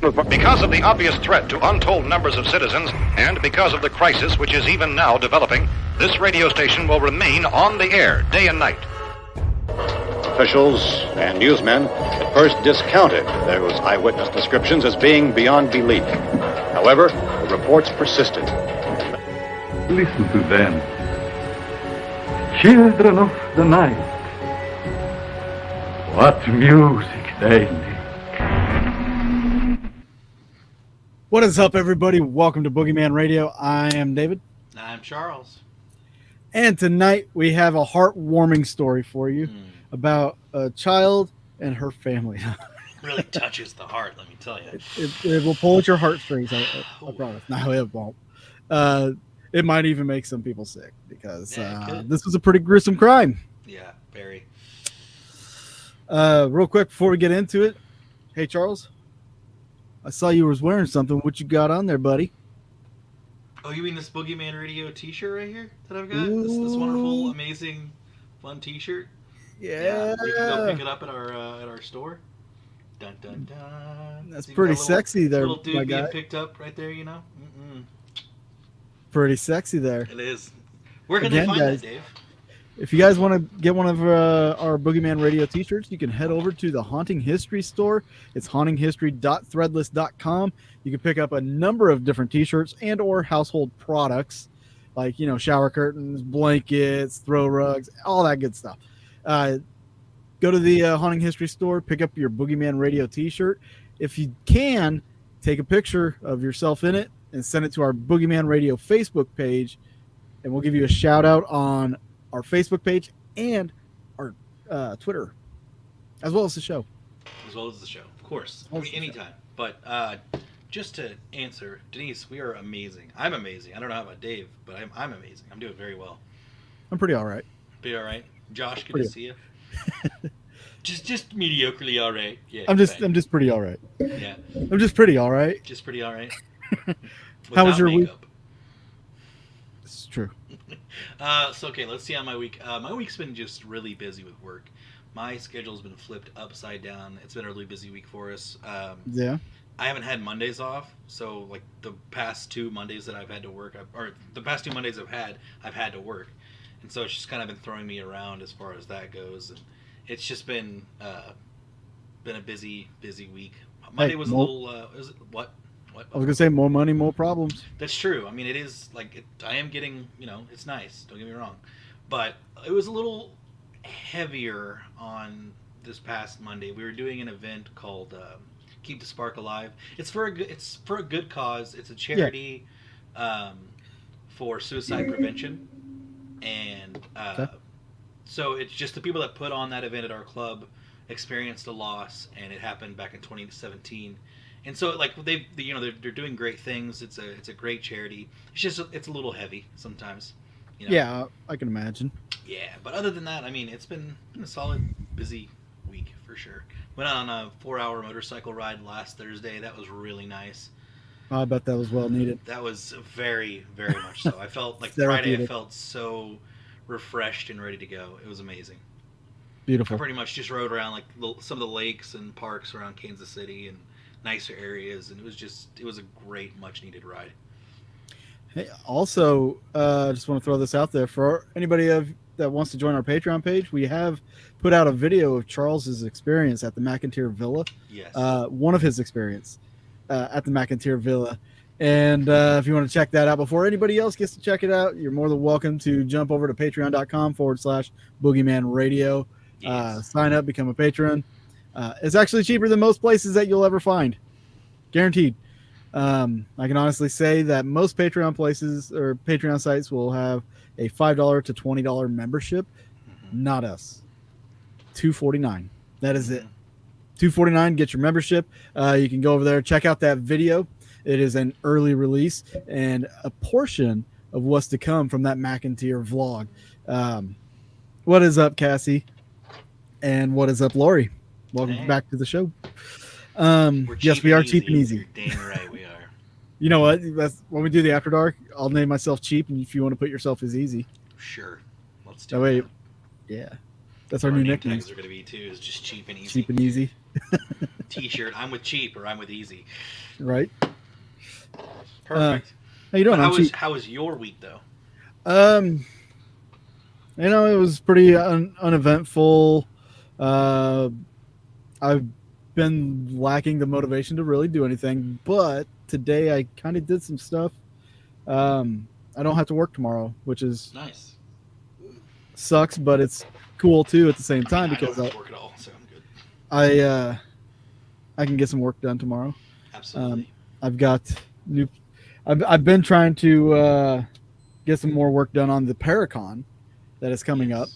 Because of the obvious threat to untold numbers of citizens, and because of the crisis which is even now developing, this radio station will remain on the air day and night. Officials and newsmen at first discounted those eyewitness descriptions as being beyond belief. However, the reports persisted. Listen to them. Children of the night. What music they make. What is up, everybody? Welcome to Boogeyman Radio. I am David. I'm Charles. And tonight we have a heartwarming story for you about a child and her family. Really touches the heart, let me tell you. It will pull at your heartstrings, I promise. No, it won't. It might even make some people sick because this was a pretty gruesome crime. Yeah, very. Real quick before we get into it, hey Charles, I saw you was wearing something. What you got on there, buddy? Oh, you mean this Boogeyman Radio t-shirt right here that I've got? This wonderful, amazing, fun t-shirt? Yeah. We can go pick it up at our store. Dun, dun, dun. That's pretty sexy there, little dude my being guy. picked up right there, you know? Pretty sexy there. It is. Where can they find that, Dave? If you guys want to get one of our Boogeyman Radio t-shirts, you can head over to the Haunting History store. It's hauntinghistory.threadless.com. You can pick up a number of different t-shirts and or household products like, shower curtains, blankets, throw rugs, all that good stuff. Go to the Haunting History store, pick up your Boogeyman Radio t-shirt. If you can, take a picture of yourself in it and send it to our Boogeyman Radio Facebook page, and we'll give you a shout out on our Facebook page and our Twitter, as well as the show. As well as the show, of course. Anytime. But just to answer, Denise, we are amazing. I'm amazing. I don't know how about Dave, but I'm amazing. I'm doing very well. I'm pretty all right. Pretty all right. Josh, good to see you. just mediocrely all right. Yeah. I'm just pretty all right. Yeah. I'm just pretty all right. Just pretty all right. How was your makeup. week? It's true. Okay, let's see how my week. My week's been just really busy with work. My schedule's been flipped upside down. It's been a really busy week for us. Yeah. I haven't had Mondays off, so like the past 2 Mondays that I've had to work, the past 2 Mondays I've had to work, and so it's just kind of been throwing me around as far as that goes. And it's just been a busy week. Monday was a little. What? I was gonna say more money, more problems. That's true. I mean, it is like I am getting, it's nice. Don't get me wrong, but it was a little heavier on this past Monday. We were doing an event called "Keep the Spark Alive." It's for a good cause. It's a charity for suicide prevention, and so it's just the people that put on that event at our club experienced a loss, and it happened back in 2017. And so, like, they're doing great things. It's a great charity. It's just it's a little heavy sometimes. Yeah, I can imagine. Yeah, but other than that, I mean, it's been a solid, busy week for sure. Went on a 4-hour motorcycle ride last Thursday. That was really nice. I bet that was well needed. That was very, very much so. I felt like Friday. I felt so refreshed and ready to go. It was amazing. Beautiful. I pretty much just rode around like some of the lakes and parks around Kansas City and nicer areas, and it was a great, much needed ride. Hey, also, just want to throw this out there for anybody that wants to join our Patreon page. We have put out a video of Charles's experience at the McIntyre Villa. Yes. One of his experience at the McIntyre Villa. And if you want to check that out before anybody else gets to check it out, you're more than welcome to jump over to patreon.com/Boogeyman Radio. Yes. Sign up, become a patron. It's actually cheaper than most places that you'll ever find. Guaranteed. I can honestly say that most Patreon places or Patreon sites will have a $5 to $20 membership. Not us. $2.49. That is it. $2.49. Get your membership. You can go over there, check out that video. It is an early release and a portion of what's to come from that McIntyre vlog. What is up, Cassie? And what is up, Lori? Welcome back to the show. Yes, we are cheap and easy. You're dang right we are. You know what? That's when we do the After Dark. I'll name myself Cheap, and if you want to put yourself as Easy. Sure. Let's do that. Yeah. That's our new name nickname. Tags are going to be too. Is just Cheap and Easy. Cheap and Easy. T-shirt. I'm with cheap or I'm with easy. Right. Perfect. How you doing? But how was your week though? It was pretty uneventful. I've been lacking the motivation to really do anything, but today I kind of did some stuff. I don't have to work tomorrow, which is nice. Sucks, but it's cool too at the same time because I don't have to work at all, so I'm good. I can get some work done tomorrow. Absolutely. I've been trying to get some more work done on the Paracon that is coming up.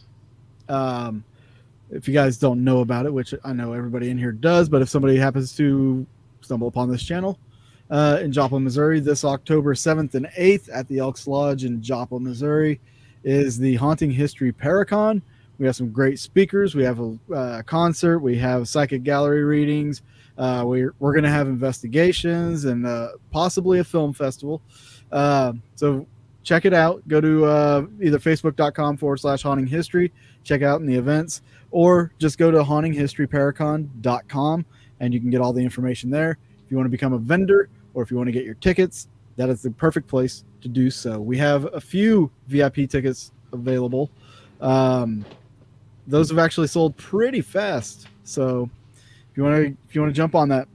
If you guys don't know about it, which I know everybody in here does, but if somebody happens to stumble upon this channel, in Joplin, Missouri, this October 7th and 8th at the Elks Lodge in Joplin, Missouri, is the Haunting History Paracon. We have some great speakers. We have a concert. We have psychic gallery readings. We're going to have investigations and possibly a film festival. So check it out. Go to either facebook.com/haunting history. Check out in the events, or just go to hauntinghistoryparacon.com and you can get all the information there. If you want to become a vendor or if you want to get your tickets, that is the perfect place to do so. We have a few VIP tickets available. Those have actually sold pretty fast. So if you want to jump on that,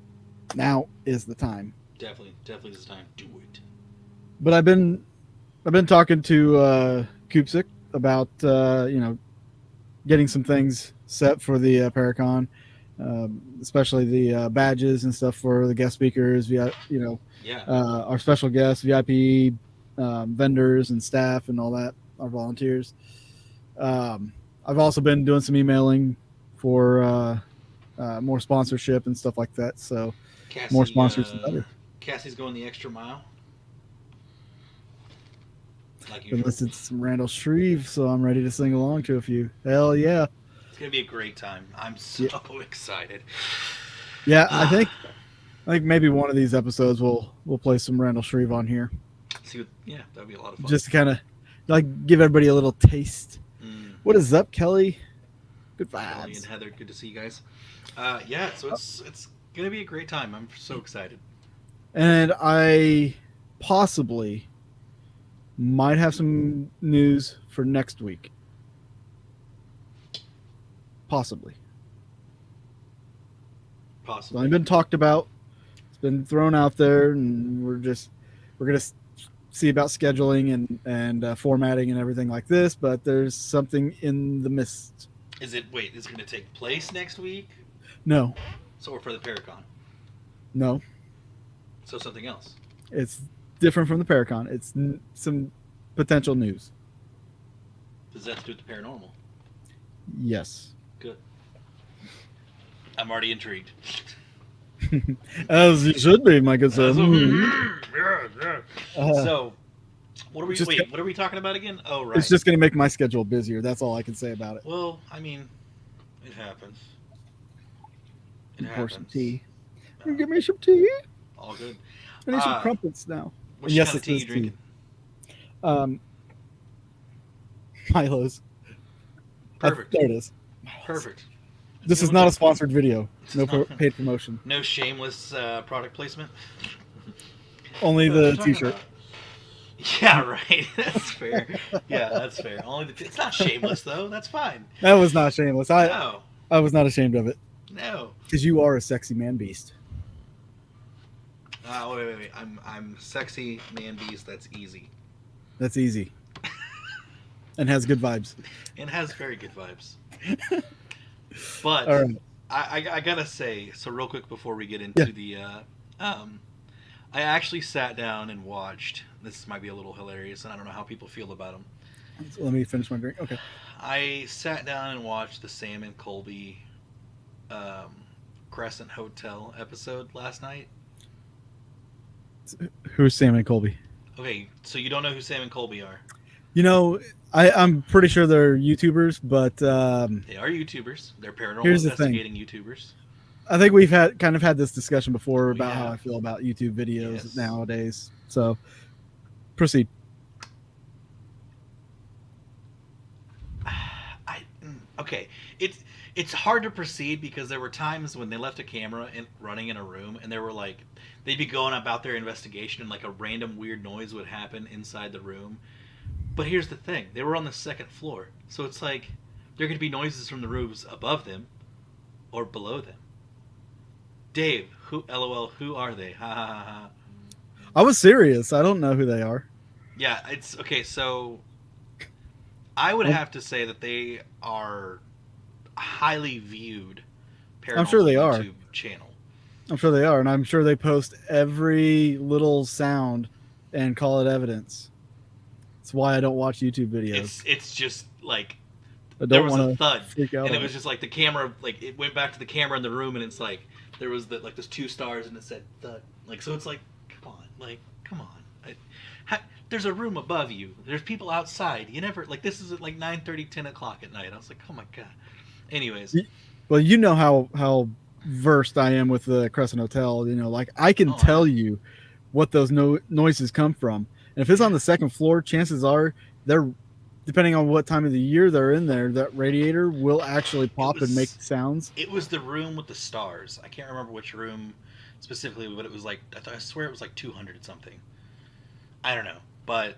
now is the time. Definitely is the time. Do it. But I've been talking to Kupsik about getting some things set for the Paracon. Especially the badges and stuff for the guest speakers, our special guests, VIP vendors and staff and all that, our volunteers. I've also been doing some emailing for more sponsorship and stuff like that. So Cassie, more sponsors, the better. Cassie's going the extra mile. Like usual. Listed some Randall Shreve, so I'm ready to sing along to a few. Hell yeah. It's gonna be a great time. I'm so excited. Yeah, I think maybe one of these episodes we'll play some Randall Shreve on here. That'd be a lot of fun. Just to kind of give everybody a little taste. What is up, Kelly? Good vibes. Kelly and Heather, good to see you guys. So it's gonna be a great time. I'm so excited. And I possibly might have some news for next week. Possibly. It's only been talked about. It's been thrown out there, and we're gonna see about scheduling and formatting and everything like this. But there's something in the mist. Is it going to take place next week? No. So we're for the Paracon? No. So something else? It's different from the Paracon. It's some potential news. Does that have to do with the paranormal? Yes. Good. I'm already intrigued. As you should be, my good son. So, what are we talking about again? Oh, right. It's just going to make my schedule busier. That's all I can say about it. Well, I mean, it happens. Pour some tea. You give me some tea? All good. I need some crumpets now. What kind of tea you drinking? Milo's. Perfect. There it is. Perfect. This is not a sponsored video. No paid promotion. No shameless product placement. Only the T-shirt. Yeah, right. That's fair. Yeah, that's fair. It's not shameless though. That's fine. That was not shameless. No. I was not ashamed of it. No. Because you are a sexy man beast. Wait. I'm sexy man beast. That's easy. That's easy. And has good vibes. And has very good vibes. But right. I gotta say, so real quick before we get into I actually sat down and watched. This might be a little hilarious, and I don't know how people feel about them. So let me finish my drink. Okay. I sat down and watched the Sam and Colby Crescent Hotel episode last night. Who's Sam and Colby? Okay, so you don't know who Sam and Colby are? You know, I'm pretty sure they're YouTubers, but they are YouTubers. They're paranormal investigating YouTubers. I think we've had this discussion before about how I feel about YouTube videos nowadays. So, proceed. okay, it's hard to proceed because there were times when they left a camera running in a room, and they were like, they'd be going about their investigation, and like a random weird noise would happen inside the room. But here's the thing: they were on the second floor, so it's like there could be noises from the rooms above them or below them. Dave, LOL, who are they? Ha ha ha ha. I was serious. I don't know who they are. Yeah, it's okay. So I would have to say that they are a highly viewed paranormal I'm sure they are. YouTube channel. I'm sure they are, and I'm sure they post every little sound and call it evidence. That's why I don't watch YouTube videos. It's just like I there don't was a want thud, to freak out. and it on was just like the camera, like it went back to the camera in the room, and it's like there was like there's 2 stars, and it said thud. Like, so it's like, come on. There's a room above you. There's people outside. You never, like, this is at like 9:30, 10 o'clock at night. I was like, oh my god. Anyways. Well, you know how versed I am with the Crescent Hotel. You know, like I can tell you what those noises come from. And if it's on the second floor, chances are they're, depending on what time of the year they're in there, that radiator will actually pop and make sounds. It was the room with the stars. I can't remember which room specifically, but it was like, I swear it was like 200 something. I don't know, but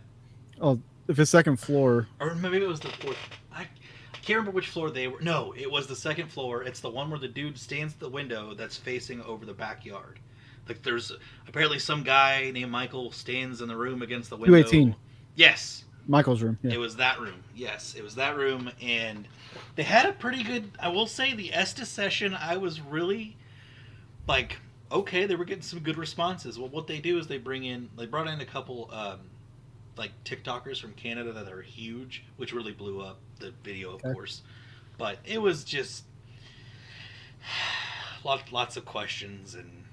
if it's second floor, or maybe it was the 4th. I can't remember which floor they were. No, it was the second floor. It's the one where the dude stands at the window that's facing over the backyard. Like, there's apparently some guy named Michael stands in the room against the window. 218. Yes, Michael's room. Yeah. it was that room. Yes, it was that room, and they had a pretty good. I will say the Estes session, I was really like, okay, they were getting some good responses. Well, what they do is they brought in a couple like TikTokers from Canada that are huge, which really blew up the video, of course. But it was just lots of questions, and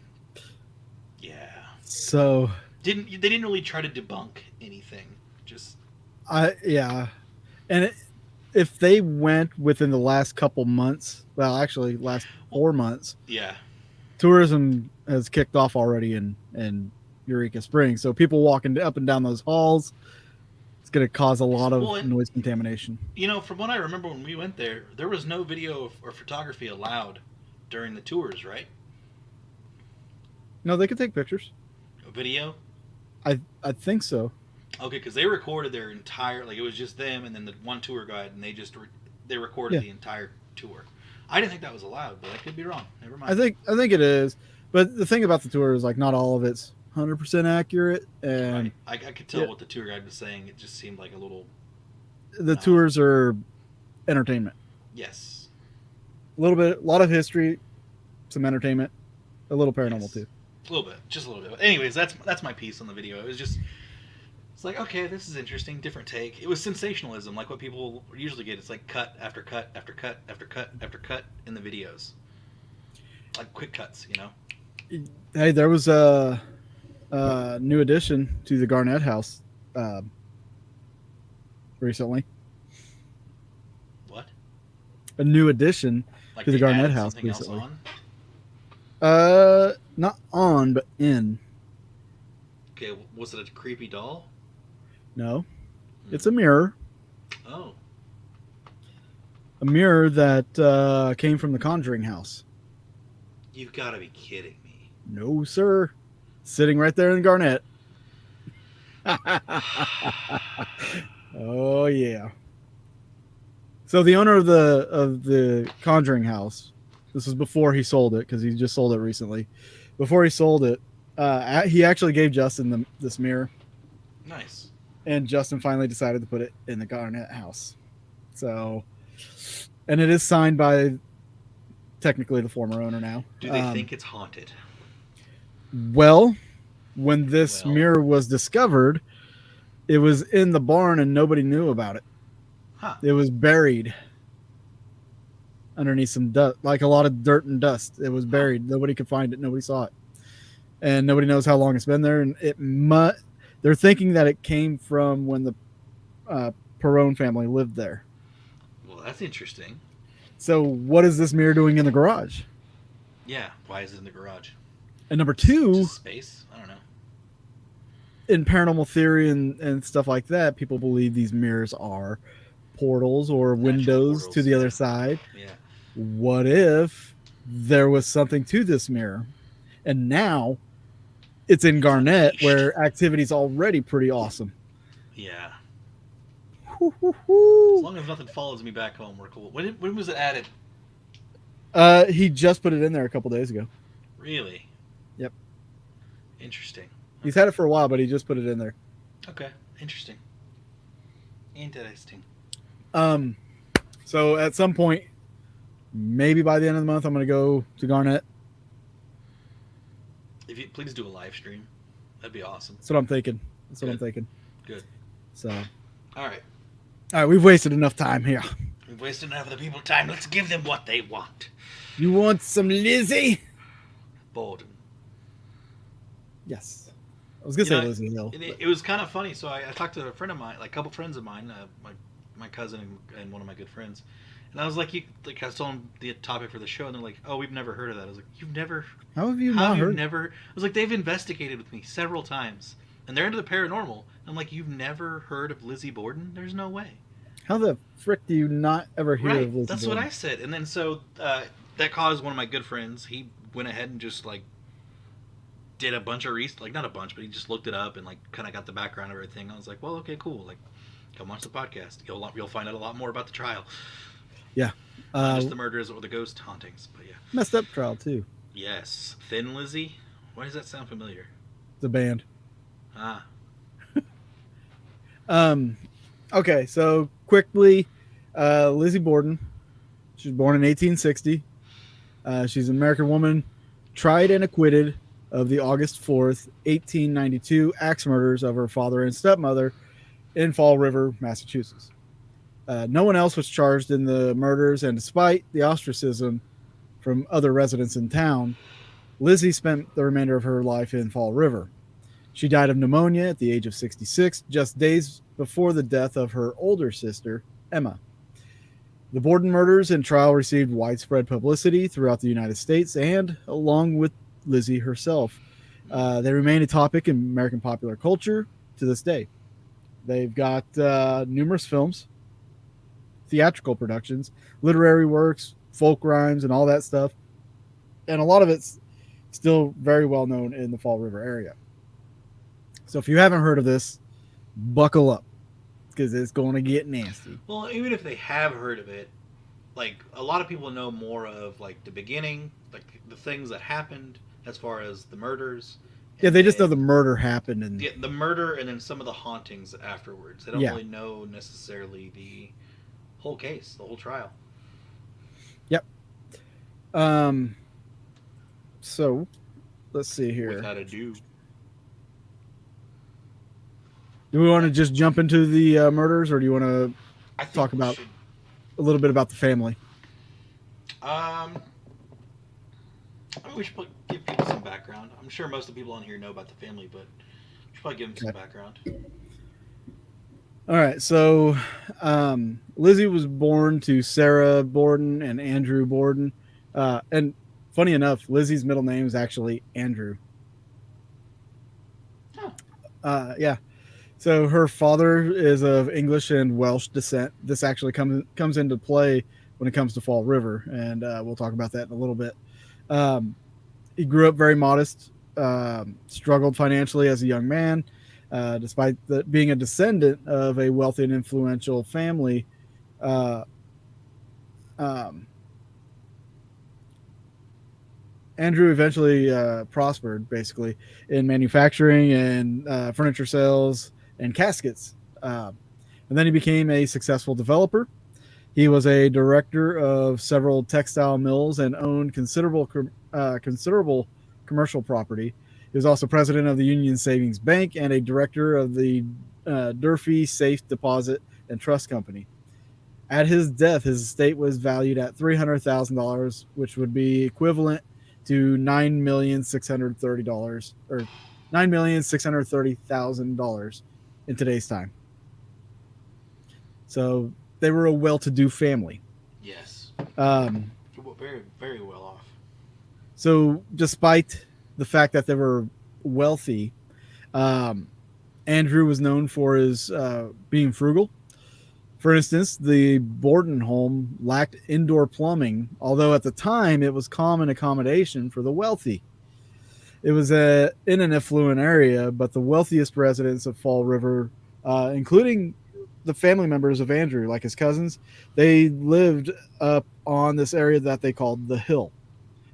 yeah. So they didn't really try to debunk anything. Just and if they went within the last couple months, well, actually last 4 months, yeah. tourism has kicked off already in Eureka Springs. So people walking up and down those halls, it's going to cause a lot of noise contamination. You know, from what I remember when we went there, there was no video or photography allowed during the tours, right? No, they could take pictures. A video? I think so. Okay, because they recorded their entire, like, it was just them and then the one tour guide, and they recorded the entire tour. I didn't think that was allowed, but I could be wrong. Never mind. I think it is, but the thing about the tour is like not all of it's 100% accurate, and right. I could tell what the tour guide was saying. It just seemed like a little. The tours are entertainment. Yes. A lot of history, some entertainment, a little paranormal too. A little bit, just a little bit. But anyways, that's my piece on the video. It was just, it's like, okay, this is interesting, different take. It was sensationalism, like what people usually get. It's like cut after cut after cut after cut after cut in the videos, like quick cuts, you know. Hey, there was a new addition to the Garnett House recently. What? A new addition like to the Garnett House recently. Not on, but in. Okay, was it a creepy doll? No, it's a mirror. Oh. A mirror that came from the Conjuring house. You've got to be kidding me. No, sir. Sitting right there in Garnett. Oh yeah. So the owner of the Conjuring house, this was before he sold it, because he just sold it recently. Before he sold it, he actually gave Justin this mirror. Nice. And Justin finally decided to put it in the Garnett house. So, and it is signed by technically the former owner now. Do they think it's haunted? Well, when this mirror was discovered, it was in the barn and nobody knew about it. Huh. It was buried underneath some dust, like a lot of dirt and dust. It was buried. Nobody could find it. Nobody saw it. And nobody knows how long it's been there. And they're thinking that it came from when the Perone family lived there. Well, that's interesting. So what is this mirror doing in the garage? Yeah. Why is it in the garage? And number two, just space? I don't know. In paranormal theory and stuff like that, people believe these mirrors are portals or windows portals, to the yeah. other side. Yeah. What if there was something to this mirror? And now it's in Garnett, unleashed. where activity's already pretty awesome. Yeah. Woo, woo, As woo. long as nothing follows me back home, we're cool. When was it added? He just put it in there a couple days ago. Really? Yep. Interesting. He's had it for a while, but he just put it in there. Okay. Interesting. Interesting. So at some point, maybe by the end of the month, I'm going to go to Garnett. If you please do a live stream, that'd be awesome. That's what I'm thinking. Good. So, All right. we've wasted enough time here. We've wasted enough of the people's time. Let's give them what they want. You want some Lizzie? Borden. Yes. I was going to say Lizzie Hill. It was kind of funny. So I talked to a friend of mine, like a couple friends of mine, my cousin and one of my good friends. And I was like, I was telling them the topic for the show, and they're like, "Oh, we've never heard of that." I was like, "You've never? How have you not heard? Never?" I was like, "They've investigated with me several times, and they're into the paranormal." I'm like, "You've never heard of Lizzie Borden? There's no way." How the frick do you not ever hear of Lizzie That's Borden? what I said. And then so that caused one of my good friends. He went ahead and just like did a bunch of not a bunch, but he just looked it up and like kind of got the background of everything. I was like, "Well, okay, cool. Like, come watch the podcast. You'll find out a lot more about the trial." Yeah. Not just the murders or the ghost hauntings, but yeah. Messed up trial, too. Yes. Thin Lizzy? Why does that sound familiar? The band. Ah. Okay, so quickly, Lizzie Borden. She was born in 1860. She's an American woman tried and acquitted of the August 4th, 1892 axe murders of her father and stepmother in Fall River, Massachusetts. No one else was charged in the murders, and despite the ostracism from other residents in town, Lizzie spent the remainder of her life in Fall River. She died of pneumonia at the age of 66, just days before the death of her older sister, Emma. The Borden murders and trial received widespread publicity throughout the United States, and along with Lizzie herself, they remain a topic in American popular culture to this day. They've got numerous films, theatrical productions, literary works, folk rhymes, and all that stuff. And a lot of it's still very well known in the Fall River area. So if you haven't heard of this, buckle up, because it's going to get nasty. Well, even if they have heard of it, like a lot of people know more of like the beginning, like the things that happened as far as the murders. Yeah, they just know the murder happened. And yeah, the murder and then some of the hauntings afterwards. They don't really know necessarily the whole case, the whole trial. Yep. So, let's see here. Without ado. Do we want to just jump into the murders, or do you want to talk about a little bit about the family? We should give people some background. I'm sure most of the people on here know about the family, but we should probably give them some background. All right, so Lizzie was born to Sarah Borden and Andrew Borden. And funny enough, Lizzie's middle name is actually Andrew. Oh. Yeah. So her father is of English and Welsh descent. This actually comes into play when it comes to Fall River, and we'll talk about that in a little bit. He grew up very modest, struggled financially as a young man. Despite being a descendant of a wealthy and influential family, Andrew eventually prospered, basically, in manufacturing and furniture sales and caskets. And then he became a successful developer. He was a director of several textile mills and owned considerable commercial property. He was also president of the Union Savings Bank and a director of the Durfee Safe Deposit and Trust Company. At his death, his estate was valued at $300,000, which would be equivalent to $9,630 or $9,630,000 in today's time. So they were a well-to-do family. Yes. Very, very well off. So despite the fact that they were wealthy, Andrew was known for his being frugal. For instance, the Borden home lacked indoor plumbing, although at the time it was common accommodation for the wealthy. It was in an affluent area, but the wealthiest residents of Fall River, including the family members of Andrew, like his cousins, they lived up on this area that they called the Hill.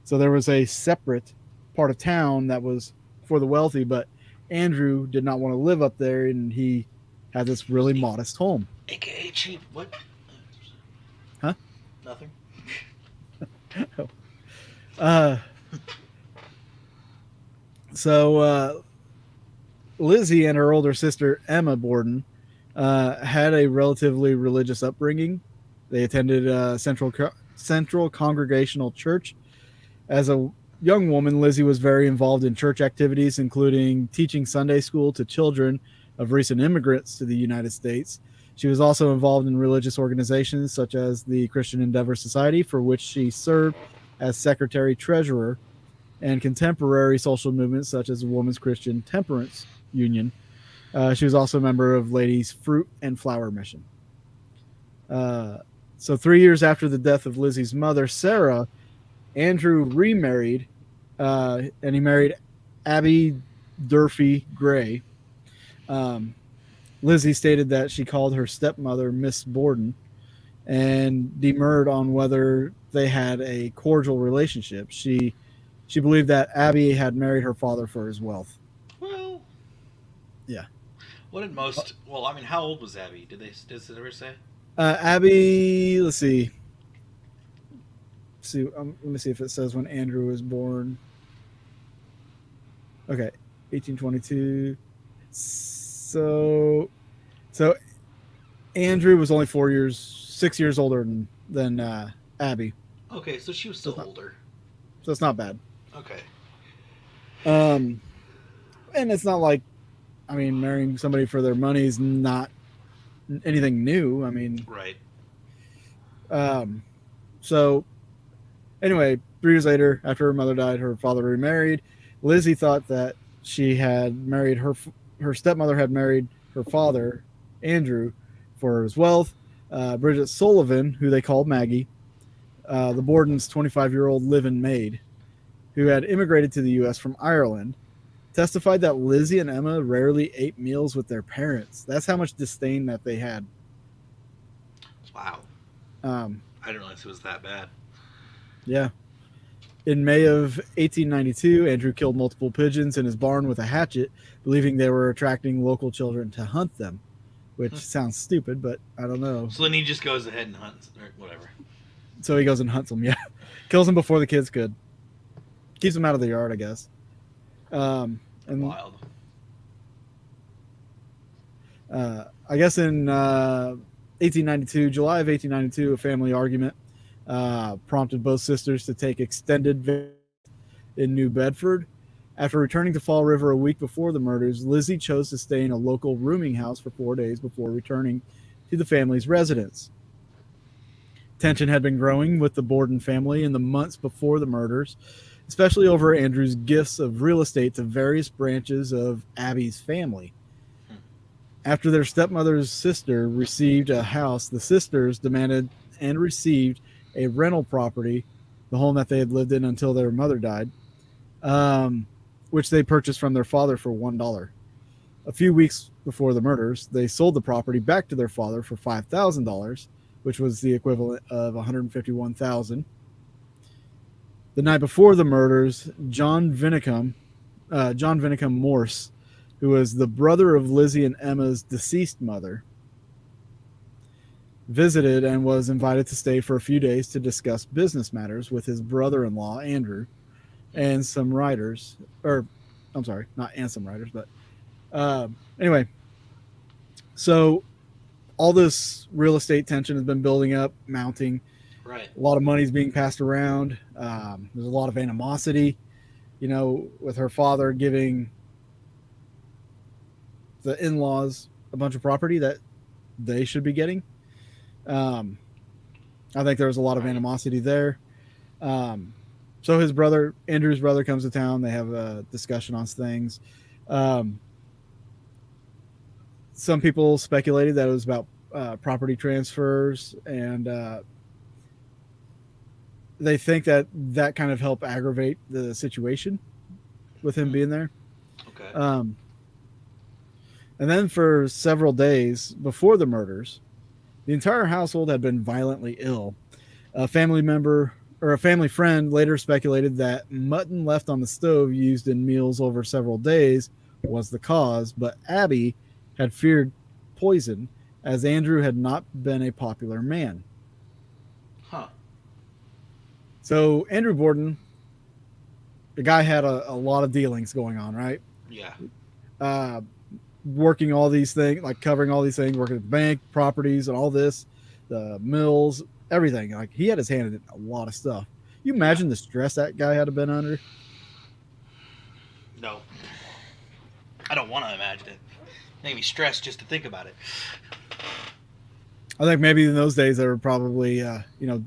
So there was a separate part of town that was for the wealthy, but Andrew did not want to live up there, and he had this really modest home. AKA cheap. What? Huh? Nothing. So Lizzie and her older sister Emma Borden had a relatively religious upbringing. They attended Central Congregational Church. As a young woman, Lizzie was very involved in church activities, including teaching Sunday school to children of recent immigrants to the United States. She was also involved in religious organizations such as the Christian Endeavor Society, for which she served as secretary-treasurer, and contemporary social movements such as the Women's Christian Temperance Union. She was also a member of Ladies' Fruit and Flower Mission. So 3 years after the death of Lizzie's mother, Sarah, Andrew remarried, and he married Abby Durfee Gray. Lizzie stated that she called her stepmother Miss Borden and demurred on whether they had a cordial relationship. She believed that Abby had married her father for his wealth. Well, yeah. What did most? Well, I mean, how old was Abby? Did it ever say? Abby, let's see. Let me see if it says when Andrew was born. Okay, 1822. So Andrew was only 6 years older than Abby. Okay, so she was still older. So it's not bad. Okay. And it's not like, I mean, marrying somebody for their money is not anything new. I mean, right. So anyway, 3 years later, after her mother died, her father remarried. Lizzie thought that she had married her stepmother had married her father, Andrew, for his wealth. Bridget Sullivan, who they called Maggie, the Borden's 25-year-old live-in maid, who had immigrated to the U.S. from Ireland, testified that Lizzie and Emma rarely ate meals with their parents. That's how much disdain that they had. Wow. I didn't realize it was that bad. Yeah. In May of 1892, Andrew killed multiple pigeons in his barn with a hatchet, believing they were attracting local children to hunt them, which sounds stupid, but I don't know. So then he just goes ahead and hunts, or whatever. So he goes and hunts them, yeah. Kills them before the kids could. Keeps them out of the yard, I guess. And wild. I guess in 1892, July of 1892, a family argument prompted both sisters to take extended vacations in New Bedford. After returning to Fall River a week before the murders, Lizzie chose to stay in a local rooming house for 4 days before returning to the family's residence. Tension had been growing with the Borden family in the months before the murders, especially over Andrew's gifts of real estate to various branches of Abby's family. After their stepmother's sister received a house, the sisters demanded and received a rental property, the home that they had lived in until their mother died, which they purchased from their father for $1. A few weeks before the murders, they sold the property back to their father for $5,000, which was the equivalent of $151,000. The night before the murders, John Vinicum Morse, who was the brother of Lizzie and Emma's deceased mother, visited and was invited to stay for a few days to discuss business matters with his brother-in-law, Andrew, and some writers. Or, I'm sorry, not and some writers, but anyway. So all this real estate tension has been building up, mounting. Right. A lot of money's being passed around. There's a lot of animosity, with her father giving the in-laws a bunch of property that they should be getting. I think there was a lot of animosity there. So Andrew's brother comes to town. They have a discussion on things. Some people speculated that it was about property transfers, and they think that kind of helped aggravate the situation with him being there. Okay. And then for several days before the murders, the entire household had been violently ill. A family member or a family friend later speculated that mutton left on the stove used in meals over several days was the cause, but Abby had feared poison as Andrew had not been a popular man. Huh. So Andrew Borden, the guy had a lot of dealings going on, right? Yeah. Working all these things, like covering all these things, working at the bank, properties, and all this, the mills, everything. Like he had his hand in a lot of stuff. You imagine the stress that guy had to been under? No. I don't want to imagine it. Make me stressed just to think about it. I think maybe in those days they were probably,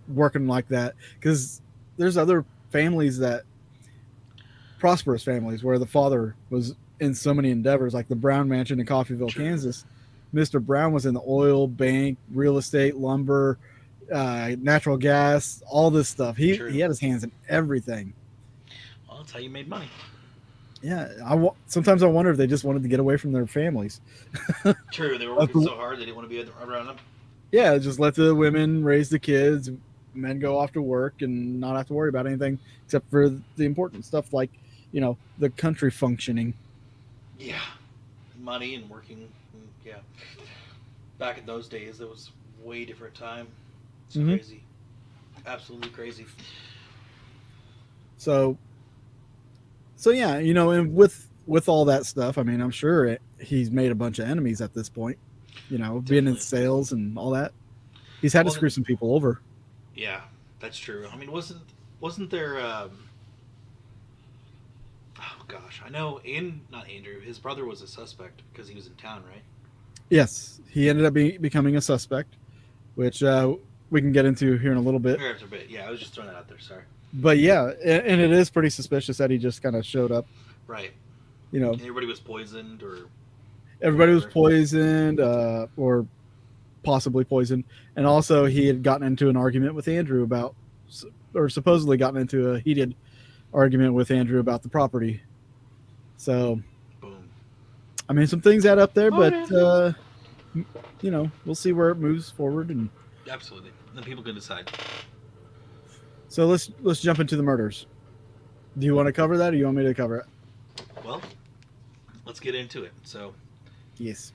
working like that, because there's other families prosperous families, where the father was in so many endeavors, like the Brown Mansion in Coffeyville, True. Kansas. Mr. Brown was in the oil, bank, real estate, lumber, natural gas, all this stuff. He had his hands in everything. Well, that's how you made money. Yeah, sometimes I wonder if they just wanted to get away from their families. True, they were working so hard they didn't want to be around them. Yeah, just let the women raise the kids, men go off to work, and not have to worry about anything except for the important stuff, like the country functioning. Yeah, money and working. Yeah, back in those days, it was way different time. It's crazy, absolutely crazy. So yeah, and with all that stuff, I mean, I'm sure he's made a bunch of enemies at this point. Definitely. Being in sales and all that, he's had to screw some people over. Yeah, that's true. I mean, wasn't there? Oh gosh, I know. Not Andrew. His brother was a suspect because he was in town, right? Yes, he ended up becoming a suspect, which we can get into here in a little bit. Here after a bit. Yeah, I was just throwing that out there. Sorry. But yeah, and it is pretty suspicious that he just kind of showed up. Right. And everybody was poisoned, or everybody was poisoned, or possibly poisoned, and also he had gotten into an argument with Andrew or supposedly gotten into a heated argument with Andrew about the property. So, boom. I mean, some things add up there, but we'll see where it moves forward, and absolutely, then people can decide. So let's jump into the murders. Do you want to cover that, or you want me to cover it? Well, let's get into it. So, yes.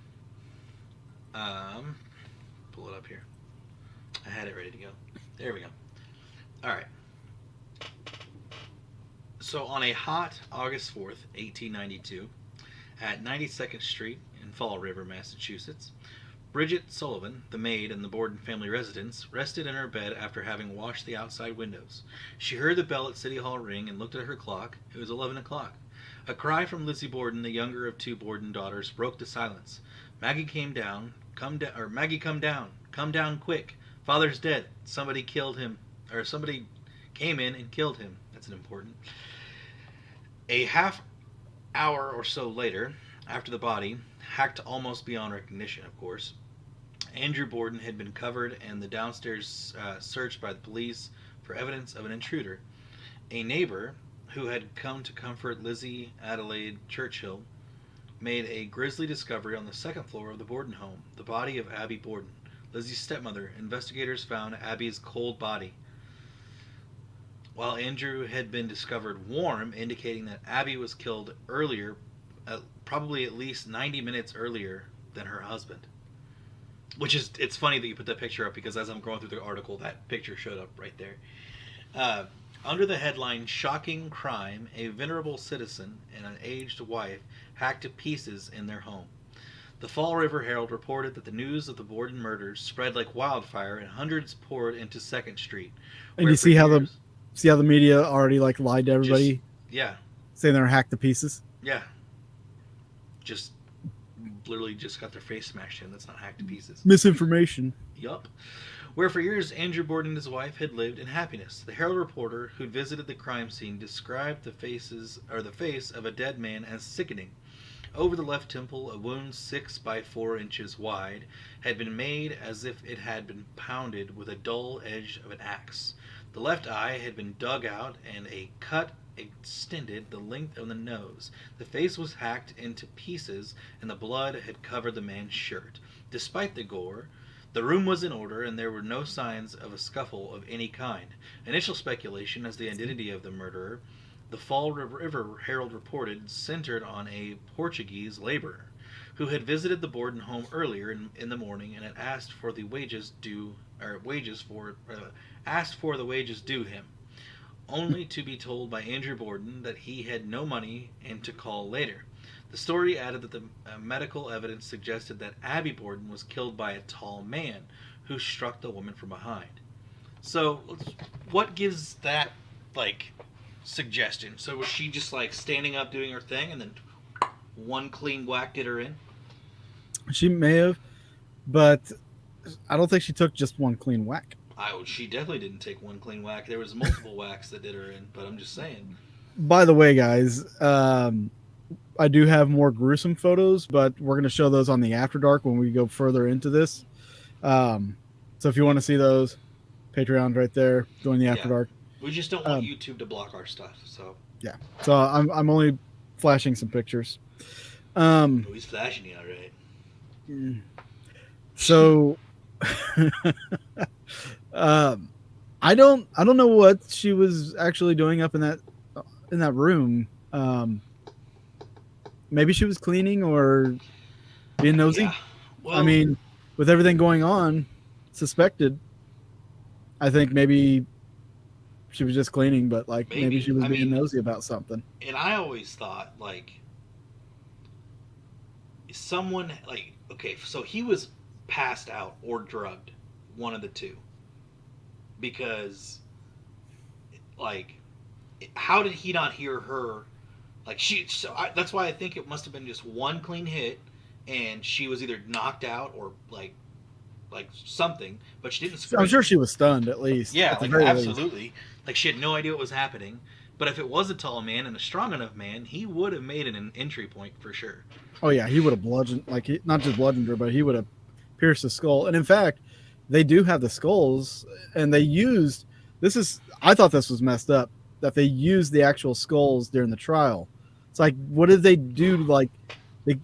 Pull it up here. I had it ready to go. There we go. All right. So on a hot August 4th, 1892, at 92nd Street in Fall River, Massachusetts, Bridget Sullivan, the maid in the Borden family residence, rested in her bed after having washed the outside windows. She heard the bell at City Hall ring and looked at her clock. It was 11 o'clock. A cry from Lizzie Borden, the younger of two Borden daughters, broke the silence. Maggie came down. Maggie, come down. Come down quick. Father's dead. Somebody killed him. Or somebody came in and killed him. That's an important. A half hour or so later, after the body, hacked almost beyond recognition, of course, Andrew Borden had been covered and the downstairs searched by the police for evidence of an intruder. A neighbor who had come to comfort Lizzie Adelaide Churchill made a grisly discovery on the second floor of the Borden home, the body of Abby Borden, Lizzie's stepmother. Investigators found Abby's cold body, while Andrew had been discovered warm, indicating that Abby was killed earlier, probably at least 90 minutes earlier than her husband. Which is, it's funny that you put that picture up, because as I'm going through the article, that picture showed up right there. Under the headline, "Shocking Crime, a Venerable Citizen and an Aged Wife Hacked to Pieces in Their Home." The Fall River Herald reported that the news of the Borden murders spread like wildfire and hundreds poured into 2nd Street. And you see how the media already lied to everybody? Yeah. Saying they're hacked to pieces? Yeah. Just literally just got their face smashed in. That's not hacked to pieces. Misinformation. Yup. Where for years Andrew Borden and his wife had lived in happiness. The Herald reporter who'd visited the crime scene described the face of a dead man as sickening. Over the left temple, a wound 6 by 4 inches wide had been made as if it had been pounded with a dull edge of an axe. The left eye had been dug out, and a cut extended the length of the nose. The face was hacked into pieces, and the blood had covered the man's shirt. Despite the gore, the room was in order, and there were no signs of a scuffle of any kind. Initial speculation as to the identity of the murderer, the Fall River Herald reported, centered on a Portuguese laborer who had visited the Borden home earlier in the morning and had asked for the wages due him, only to be told by Andrew Borden that he had no money and to call later. The story added that the medical evidence suggested that Abby Borden was killed by a tall man who struck the woman from behind. So, what gives that, suggestion? So was she just, standing up doing her thing and then one clean whack did her in? She may have, but I don't think she took just one clean whack. She definitely didn't take one clean whack. There was multiple whacks that did her in, but I'm just saying. By the way, guys, I do have more gruesome photos, but we're going to show those on the After Dark when we go further into this. So if you want to see those, Patreon's right there. Join the After Dark. We just don't want YouTube to block our stuff. So yeah. So I'm only flashing some pictures. He's flashing you, all right. So I don't know what she was actually doing up in that room. Maybe she was cleaning or being nosy. Yeah. Well, I mean, with everything going on, suspected, I think maybe she was just cleaning, but maybe she was being nosy about something. And I always thought, someone, okay, so he was passed out or drugged, one of the two. Because, how did he not hear her? That's why I think it must have been just one clean hit, and she was either knocked out or something, but she didn't scream. I'm sure she was stunned at least. Yeah, at the very absolutely. least. She had no idea what was happening. But if it was a tall man and a strong enough man, he would have made it an entry point for sure. Oh yeah, he would have bludgeoned, not just bludgeoned her, but he would have pierced the skull. And in fact, they do have the skulls, and they used I thought this was messed up, that they used the actual skulls during the trial. It's what did they do? They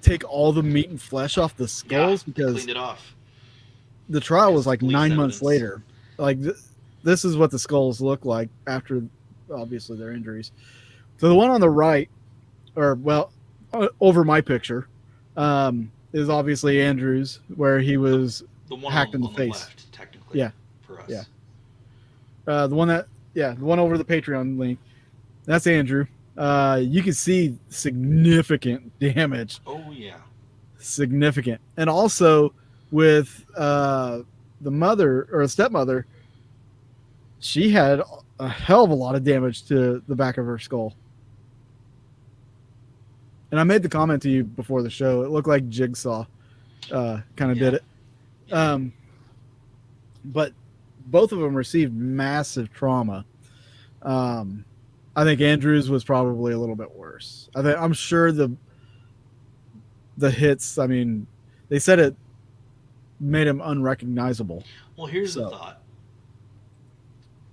take all the meat and flesh off the skulls because cleaned it off. The trial was 9 months evidence. later. This is what the skulls look like after, obviously, their injuries. So the one on the right, over my picture, is obviously Andrew's, where he was the one hacked in the on face. The left, technically. Yeah. For us. Yeah. The one over the Patreon link, that's Andrew. You can see significant damage. Oh yeah. Significant. And also with the mother or stepmother, she had a hell of a lot of damage to the back of her skull. And I made the comment to you before the show. It looked like Jigsaw kind of did it. But both of them received massive trauma. I think Andrew's was probably a little bit worse. I'm sure the hits, they said it made him unrecognizable. Well, here's the thought.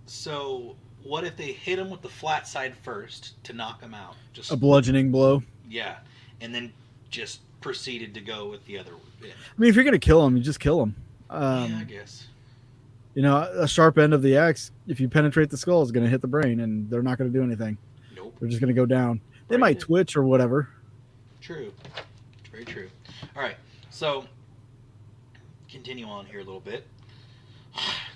So, what if they hit him with the flat side first to knock him out? Just a bludgeoning blow? Yeah. And then just proceeded to go with the other bit. If you're going to kill him, you just kill him. Yeah, I guess. A sharp end of the axe, if you penetrate the skull, is going to hit the brain, and they're not going to do anything. Nope. They're just going to go down. They might twitch or whatever. True. Very true. All right. So, continue on here a little bit.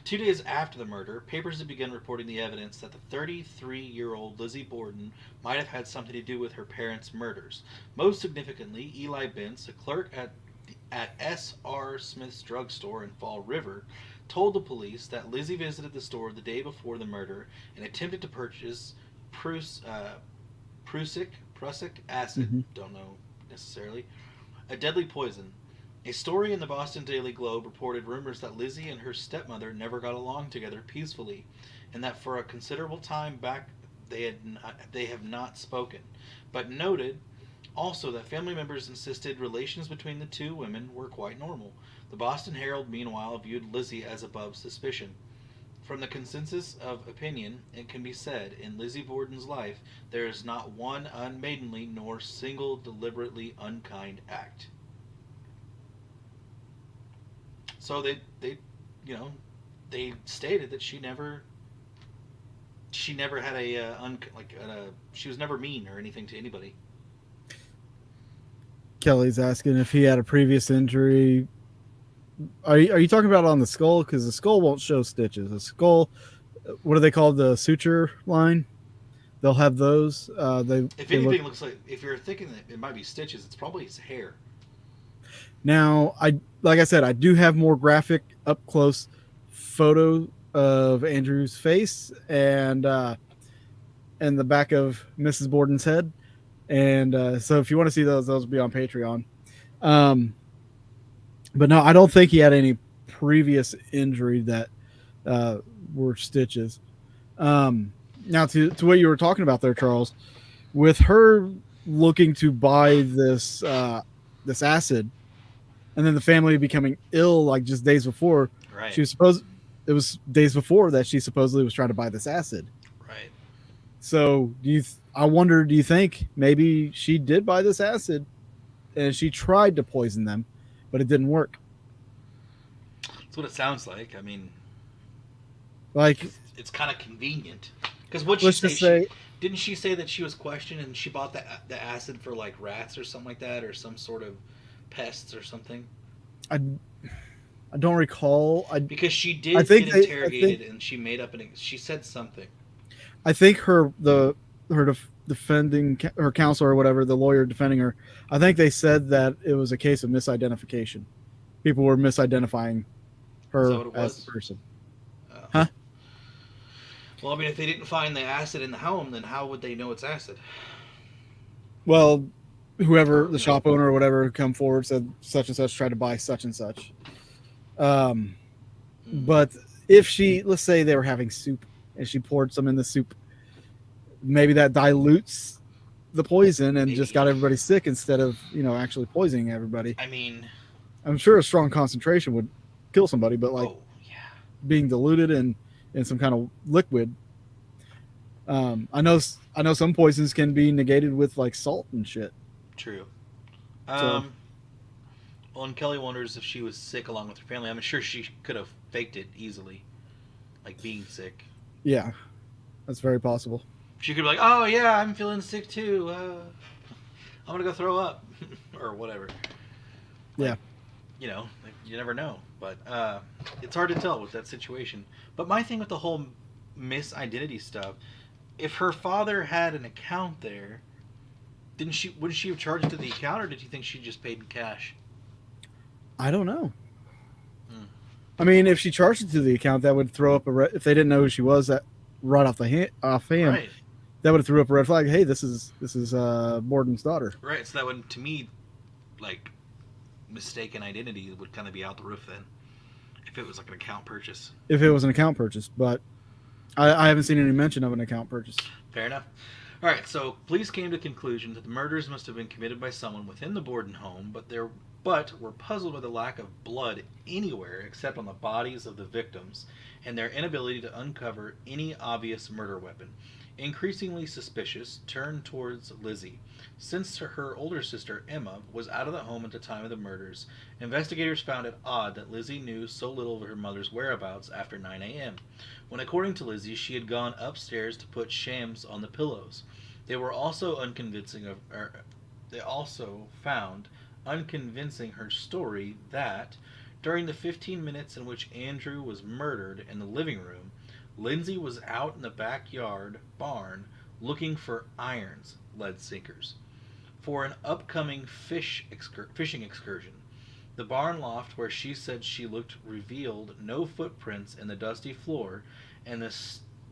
2 days after the murder, papers had begun reporting the evidence that the 33-year-old Lizzie Borden might have had something to do with her parents' murders. Most significantly, Eli Bentz, a clerk at S.R. Smith's drugstore in Fall River, told the police that Lizzie visited the store the day before the murder and attempted to purchase prussic acid, don't know necessarily, a deadly poison. A story in the Boston Daily Globe reported rumors that Lizzie and her stepmother never got along together peacefully, and that for a considerable time back they have not spoken, but noted Also, that family members insisted relations between the two women were quite normal. The Boston Herald, meanwhile, viewed Lizzie as above suspicion. From the consensus of opinion, it can be said, in Lizzie Borden's life, there is not one unmaidenly nor single deliberately unkind act. So they they stated that she never had she was never mean or anything to anybody. Kelly's asking if he had a previous injury. Are you talking about on the skull? Because the skull won't show stitches. The skull, what do they call the suture line? They'll have those. If anything looks like, if you're thinking that it might be stitches, it's probably his hair. Now, like I said, I do have more graphic up close photo of Andrew's face and the back of Mrs. Borden's head. And so if you want to see those will be on Patreon. But no, I don't think he had any previous injury that were stitches. Now, to what you were talking about there, Charles, with her looking to buy this acid, and then the family becoming ill like just days before, right? It was days before that she supposedly was trying to buy this acid, right? So do you think maybe she did buy this acid, and she tried to poison them, but it didn't work? That's what it sounds like. I mean, like it's kind of convenient. Because what she say, didn't she say that she was questioned and she bought the acid for like rats or something like that, or some sort of pests or something? I don't recall. Because she did get interrogated and she made up she said something. I think her defending her counselor or whatever, the lawyer defending her, I think they said that it was a case of misidentification. People were misidentifying her as the person. Huh? Well, I mean, if they didn't find the acid in the home, then how would they know it's acid? Well, whoever, the shop owner or whatever, come forward, said such and such tried to buy such and such. But if let's say they were having soup and she poured some in the soup, maybe that dilutes the poison and just got everybody sick instead of, actually poisoning everybody. I mean, I'm sure a strong concentration would kill somebody, but being diluted in some kind of liquid. I know some poisons can be negated with like salt and shit. True. Well, and Kelly wonders if she was sick along with her family. I'm sure she could have faked it easily, like being sick. Yeah, that's very possible. She could be like, "Oh yeah, I'm feeling sick too. I'm gonna go throw up," or whatever. Yeah. You never know. But it's hard to tell with that situation. But my thing with the whole misidentity stuff, if her father had an account there, wouldn't she have charged it to the account, or did you think she just paid in cash? I don't know. I mean, if she charged it to the account, that would throw up if they didn't know who she was, that right off him, right. That would have threw up a red flag. Hey, this is Borden's daughter. Right. So that would, to me, like, mistaken identity would kind of be out the roof then, if it was like an account purchase. If it was an account purchase, but I haven't seen any mention of an account purchase. Fair enough. All right, so police came to the conclusion that the murders must have been committed by someone within the Borden home, but were puzzled by the lack of blood anywhere except on the bodies of the victims and their inability to uncover any obvious murder weapon. Increasingly suspicious, turned towards Lizzie. Since her older sister, Emma, was out of the home at the time of the murders, investigators found it odd that Lizzie knew so little of her mother's whereabouts after 9 a.m., when, according to Lizzie, she had gone upstairs to put shams on the pillows. They also found unconvincing her story that, during the 15 minutes in which Andrew was murdered in the living room, Lindsay was out in the backyard barn looking for irons, lead sinkers, for an upcoming fishing excursion. The barn loft where she said she looked revealed no footprints in the dusty floor, and the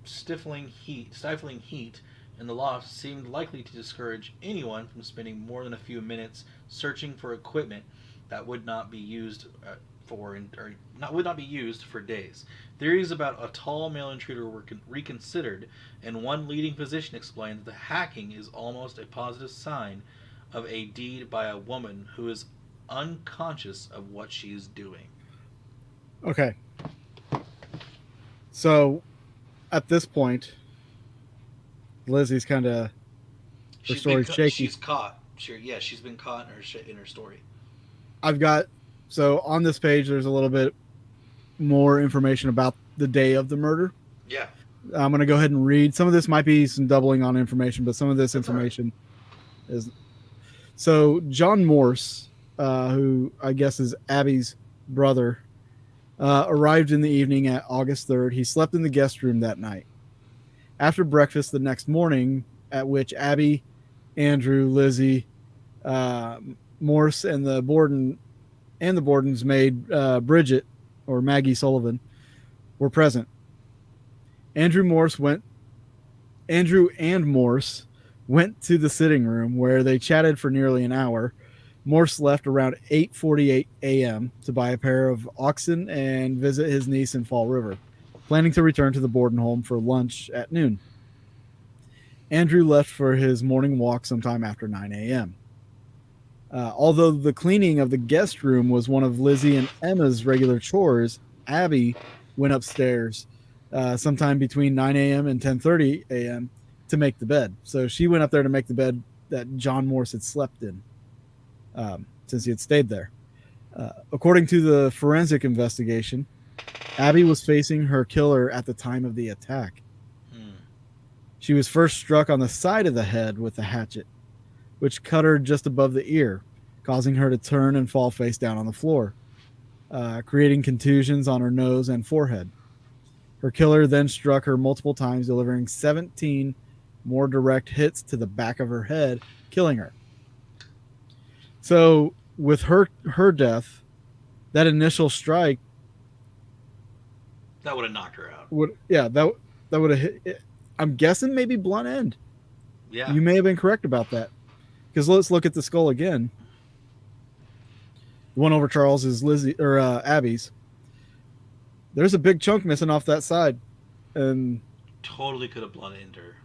stifling heat in the loft seemed likely to discourage anyone from spending more than a few minutes searching for equipment that would not be used for days. Theories about a tall male intruder were reconsidered, and one leading physician explained that the hacking is almost a positive sign of a deed by a woman who is unconscious of what she's doing. Okay. So, at this point, Lizzie's kind of her story's shaky. She's caught. She's been caught in her story. So on this page, there's a little bit more information about the day of the murder. Yeah. I'm going to go ahead and read. Some of this might be some doubling on information, but some of this information is. So John Morse, who I guess is Abby's brother, arrived in the evening at August 3rd. He slept in the guest room that night. After breakfast the next morning, at which Abby, Andrew, Lizzie, Morse, and the Borden's maid, Bridget, or Maggie Sullivan, were present. Andrew and Morse went to the sitting room where they chatted for nearly an hour. Morse left around 8:48 a.m. to buy a pair of oxen and visit his niece in Fall River, planning to return to the Borden home for lunch at noon. Andrew left for his morning walk sometime after 9 a.m. Although the cleaning of the guest room was one of Lizzie and Emma's regular chores, Abby went upstairs sometime between 9 a.m. and 10:30 a.m. to make the bed. So she went up there to make the bed that John Morse had slept in since he had stayed there. According to the forensic investigation, Abby was facing her killer at the time of the attack. She was first struck on the side of the head with a hatchet, which cut her just above the ear, causing her to turn and fall face down on the floor, creating contusions on her nose and forehead. Her killer then struck her multiple times, delivering 17 more direct hits to the back of her head, killing her. So with her death, that initial strike that would have knocked her out. That would have hit. I'm guessing maybe blunt end. Yeah, you may have been correct about that. Because let's look at the skull again. The one over Charles is Abby's. There's a big chunk missing off that side, and totally could have blunt ended her.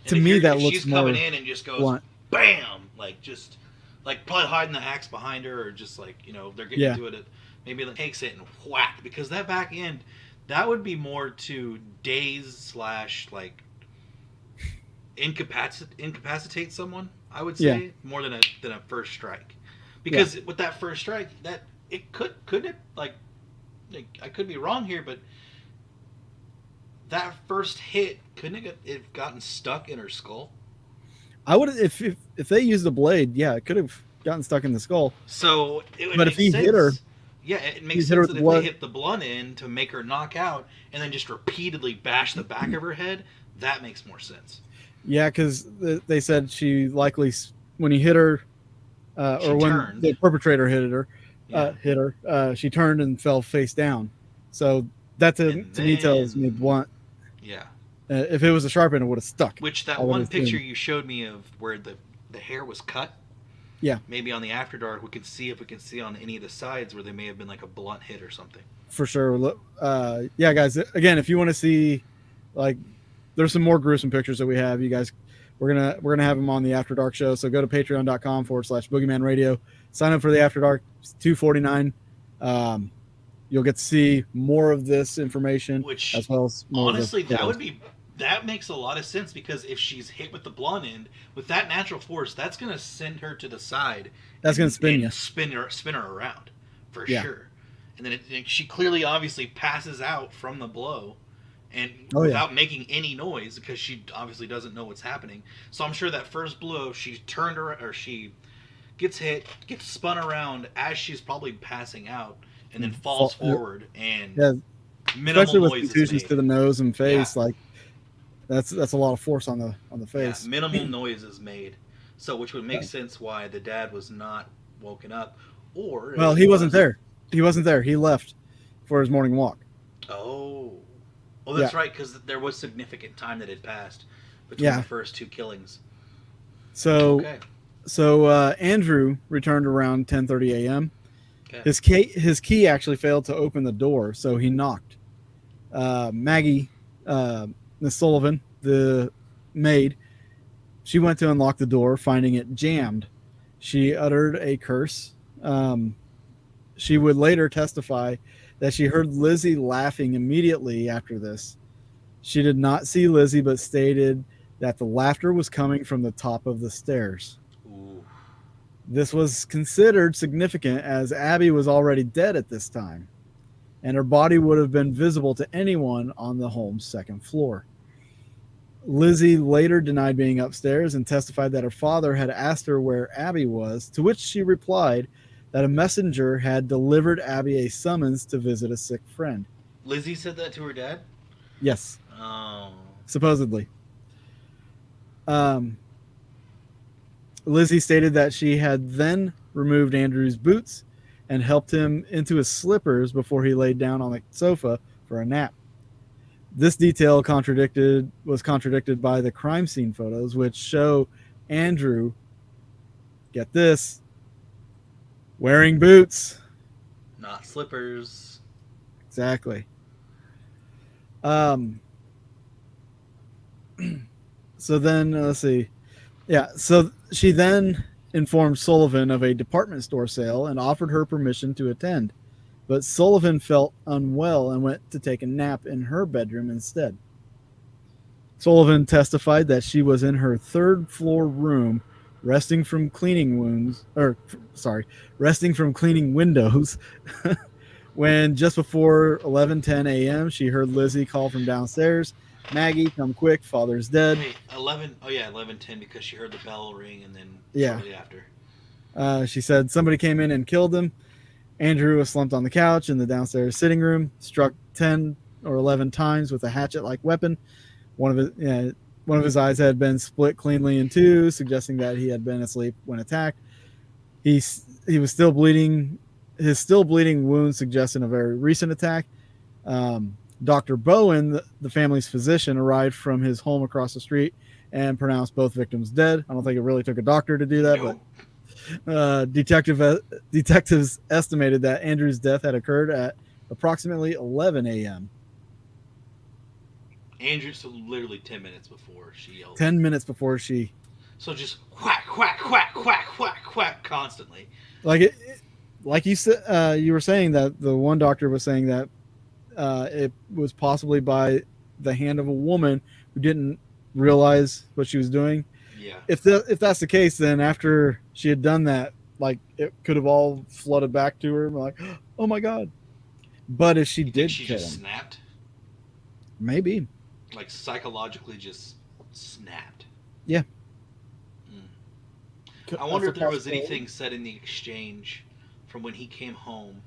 To me that looks she's more coming in and just goes blunt. Bam, like probably hiding the axe behind her, or just like they're getting into it. Maybe it takes it and whack, because that back end, that would be more to daze / like incapacitate someone. I would say more than a first strike, because with that first strike, that it couldn't it like I could be wrong here, but that first hit couldn't it have gotten stuck in her skull? I would if they used a blade, it could have gotten stuck in the skull. So it would but make if he sense. hit her, it makes sense that if they hit the blunt end to make her knock out and then just repeatedly bash the back of her head, that makes more sense. Yeah, because they said she likely, when he hit her, or when turned. The perpetrator hit her, she turned and fell face down. So that to me tells me blunt. Yeah. If it was a sharp end, it would have stuck. Which that one picture you showed me of where the hair was cut. Yeah. Maybe on the After Dark, we can see on any of the sides where there may have been like a blunt hit or something. For sure. Guys. Again, if you want to see, there's some more gruesome pictures that we have. You guys, we're gonna have them on the After Dark show. So go to patreon.com/Boogeyman Radio. Sign up for the After Dark. It's $2.49. You'll get to see more of this information, which as well as more honestly, that makes a lot of sense, because if she's hit with the blunt end with that natural force, that's going to send her to the side. That's going to spin her around for sure. And then she clearly, obviously, passes out from the blow, and without making any noise, because she obviously doesn't know what's happening. So I'm sure that first blow, she turned her, or she gets hit, gets spun around as she's probably passing out, and then falls forward, and minimal especially with noise contusions to the nose and face, that's a lot of force on the face. Yeah, minimal noise is made, so which would make sense why the dad was not woken up, or he wasn't there. He wasn't there. He left for his morning walk. Oh, that's right, because there was significant time that had passed between the first two killings. So, Andrew returned around 10:30 a.m. Okay. His key actually failed to open the door, so he knocked. Maggie, Miss Sullivan, the maid, She went to unlock the door, finding it jammed. She uttered a curse. She would later testify that she heard Lizzie laughing immediately after this. She did not see Lizzie, but stated that the laughter was coming from the top of the stairs. Ooh. This was considered significant as Abby was already dead at this time, and her body would have been visible to anyone on the home's second floor. Lizzie later denied being upstairs and testified that her father had asked her where Abby was, to which she replied that a messenger had delivered Abby a summons to visit a sick friend. Lizzie said that to her dad? Yes. Oh. Supposedly. Lizzie stated that she had then removed Andrew's boots and helped him into his slippers before he laid down on the sofa for a nap. This detail was contradicted by the crime scene photos, which show Andrew, get this, wearing boots. Not slippers. Exactly. So then, let's see. Yeah, so she then informed Sullivan of a department store sale and offered her permission to attend. But Sullivan felt unwell and went to take a nap in her bedroom instead. Sullivan testified that she was in her third floor room, resting from cleaning windows, when just before 11:10 a.m. she heard Lizzie call from downstairs, "Maggie, come quick, father's dead." Wait, 11:10 because she heard the bell ring and then Yeah. shortly after. She said somebody came in and killed him. Andrew was slumped on the couch in the downstairs sitting room, struck 10 or 11 times with a hatchet-like weapon. One of his eyes had been split cleanly in two, suggesting that he had been asleep when attacked. He was still bleeding. His still bleeding wounds suggested a very recent attack. Dr. Bowen, the family's physician, arrived from his home across the street and pronounced both victims dead. I don't think it really took a doctor to do that, Nope. but detectives estimated that Andrew's death had occurred at approximately 11 a.m. Andrew, so literally 10 minutes before she yelled. 10 minutes before she... So just whack, whack, whack, whack, whack, whack constantly. Like you said, you were saying that the one doctor was saying that it was possibly by the hand of a woman who didn't realize what she was doing. Yeah. If that's the case, then after she had done that, like, it could have all flooded back to her. Like, oh my god! But if she did She kill just him, snapped? maybe. Like psychologically just snapped. Yeah. I wonder if That's a there was possibility. anything said in the exchange from when he came home.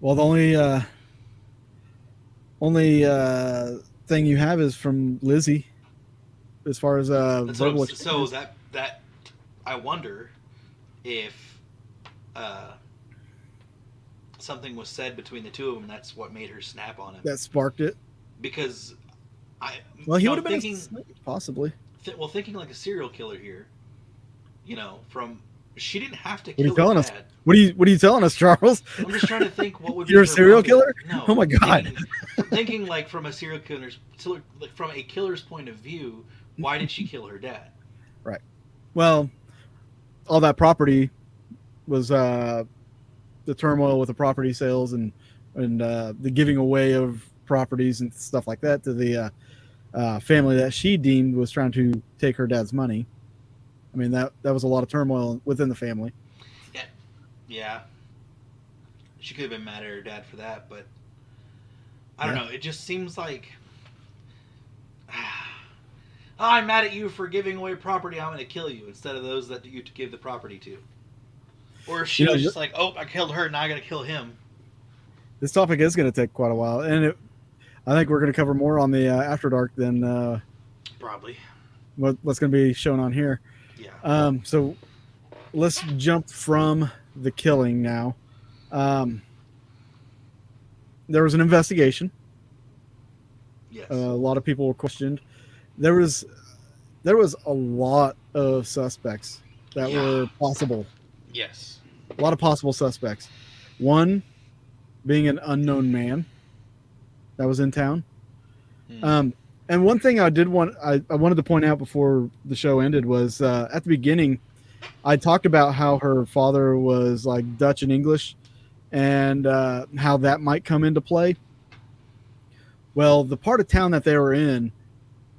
Well, the only thing you have is from Lizzie, as far as That's what verbal. I'm, so that I wonder if something was said between the two of them. That's what made her snap on him. That sparked it. Because Well, he you know, would have been thinking, asleep, possibly. thinking like a serial killer here. You know, she didn't have to What are kill you telling his us? dad. What are you telling us, Charles? I'm just trying to think what would be You're a her serial motive. killer? No. Oh my god! Thinking like from a serial killer's, like from a killer's point of view, why did she kill her dad? Right. Well, all that property was the turmoil with the property sales and the giving away of properties and stuff like that to the family that she deemed was trying to take her dad's money. I mean, that was a lot of turmoil within the family. Yeah. She could have been mad at her dad for that, but I don't know. It just seems like, I'm mad at you for giving away property. I'm going to kill you instead of those that you to give the property to. Or if she was just like, oh, I killed her, now I got to kill him. This topic is going to take quite a while, and I think we're going to cover more on the After Dark than Probably. what's going to be shown on here. Yeah. So let's jump from the killing now. There was an investigation. Yes. A lot of people were questioned. There was a lot of suspects that were possible. Yes. A lot of possible suspects. One being an unknown man that was in town. And one thing I wanted to point out before the show ended was at the beginning, I talked about how her father was like Dutch and English, and how that might come into play. Well, the part of town that they were in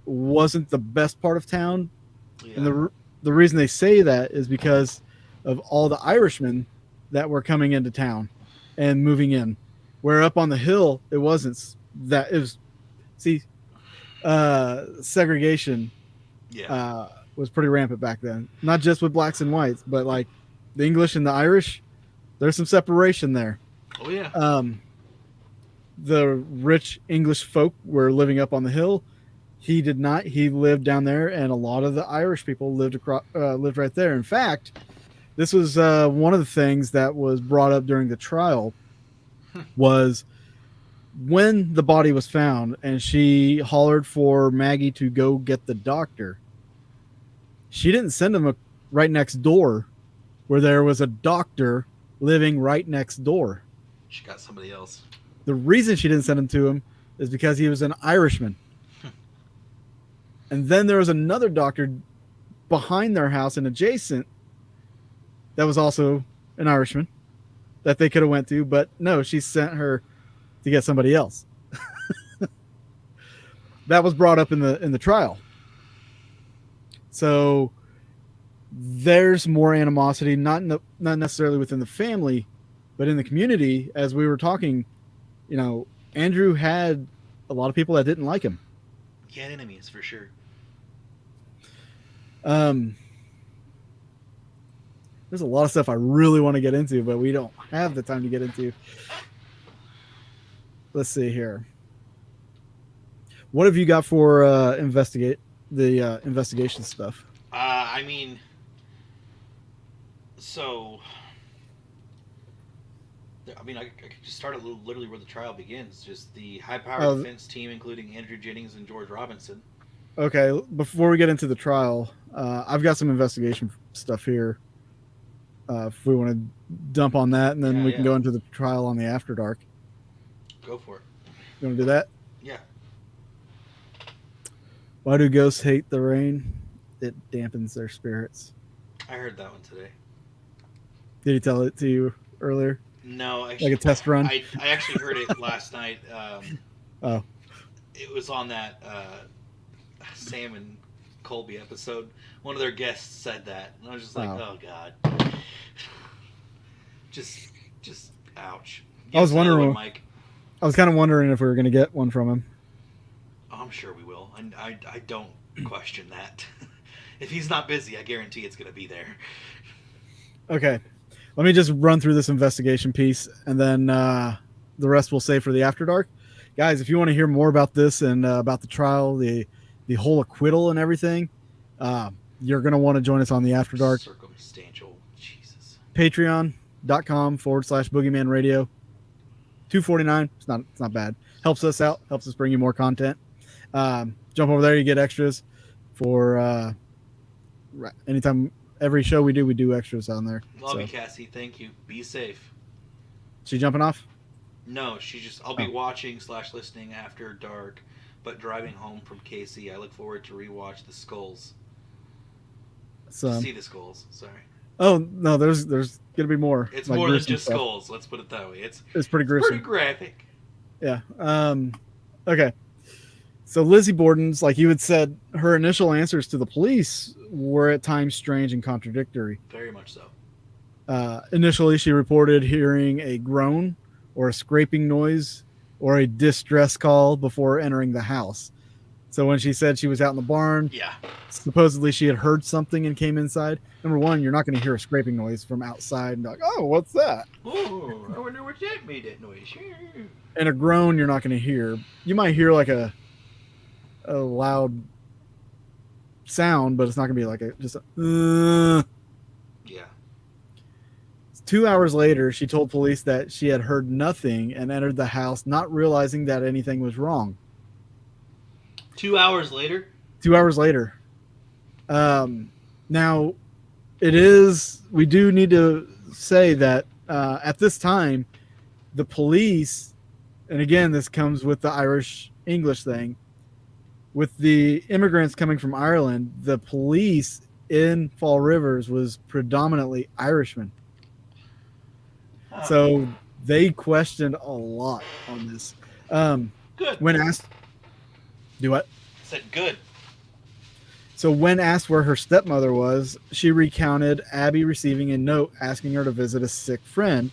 wasn't the best part of town, Yeah. and the reason they say that is because of all the Irishmen that were coming into town and moving in. Where up on the hill, it wasn't that. It was, see, segregation Yeah. was pretty rampant back then. Not just with blacks and whites, but like the English and the Irish. There's some separation there. Oh yeah. The rich English folk were living up on the hill. He did not. He lived down there, and a lot of the Irish people lived right there. In fact, this was one of the things that was brought up during the trial. Was when the body was found, and she hollered for Maggie to go get the doctor. She didn't send him right next door, where there was a doctor living right next door. She got somebody else. The reason she didn't send him to him is because he was an Irishman. And then there was another doctor behind their house and adjacent that was also an Irishman that they could have went to, but no, she sent her to get somebody else. That was brought up in the trial. So there's more animosity, not necessarily within the family, but in the community. As we were talking, Andrew had a lot of people that didn't like him. He had enemies for sure. There's a lot of stuff I really want to get into, but we don't have the time to get into. Let's see here. What have you got for investigation stuff? I mean, I could just start at literally where the trial begins. Just the high-powered defense team, including Andrew Jennings and George Robinson. Okay, before we get into the trial, I've got some investigation stuff here. If we want to dump on that, and then we can go into the trial on the After Dark. Go for it. You want to do that? Yeah. Why do ghosts hate the rain? It dampens their spirits. I heard that one today. Did he tell it to you earlier? No, actually, like a test run. I actually heard it last night. Oh, it was on that Sam and Colby episode. One of their guests said that, and I was just like, "Oh God!" Just ouch. I was wondering, Mike. I was kind of wondering if we were going to get one from him. Oh, I'm sure we will. I don't question that. If he's not busy, I guarantee it's going to be there. Okay. Let me just run through this investigation piece, and then the rest we'll save for the After Dark. Guys, if you want to hear more about this and about the trial, the whole acquittal and everything, you're going to want to join us on the After Dark. Circumstantial. Jesus. Patreon.com/Boogeyman Radio. $2.49. It's not bad. Helps us out. Helps us bring you more content. Jump over there. You get extras for anytime. Every show we do extras on there. Love you, Cassie. Thank you. Be safe. She jumping off? No, I'll be watching / listening After Dark, but driving home from KC, I look forward to rewatch the Skulls. See the Skulls. Sorry. Oh no, there's gonna be more. It's like more than just stuff. Skulls. Let's put it that way. It's pretty gruesome. Pretty graphic. Yeah. Okay. So Lizzie Borden's, like you had said, her initial answers to the police were at times strange and contradictory. Very much so. Initially, she reported hearing a groan or a scraping noise or a distress call before entering the house. So when she said she was out in the barn, supposedly she had heard something and came inside. Number one, you're not going to hear a scraping noise from outside and be like, oh, what's that? Oh, I wonder what that made that noise. And a groan you're not going to hear. You might hear like a loud sound, but it's not going to be like just a. Yeah. 2 hours later, she told police that she had heard nothing and entered the house, not realizing that anything was wrong. 2 hours later? 2 hours later. Now, we do need to say that at this time, the police, and again, this comes with the Irish-English thing, with the immigrants coming from Ireland, the police in Fall Rivers was predominantly Irishmen. So they questioned a lot on this. Good. When asked, do what? Said good. So when asked where her stepmother was, she recounted Abby receiving a note asking her to visit a sick friend.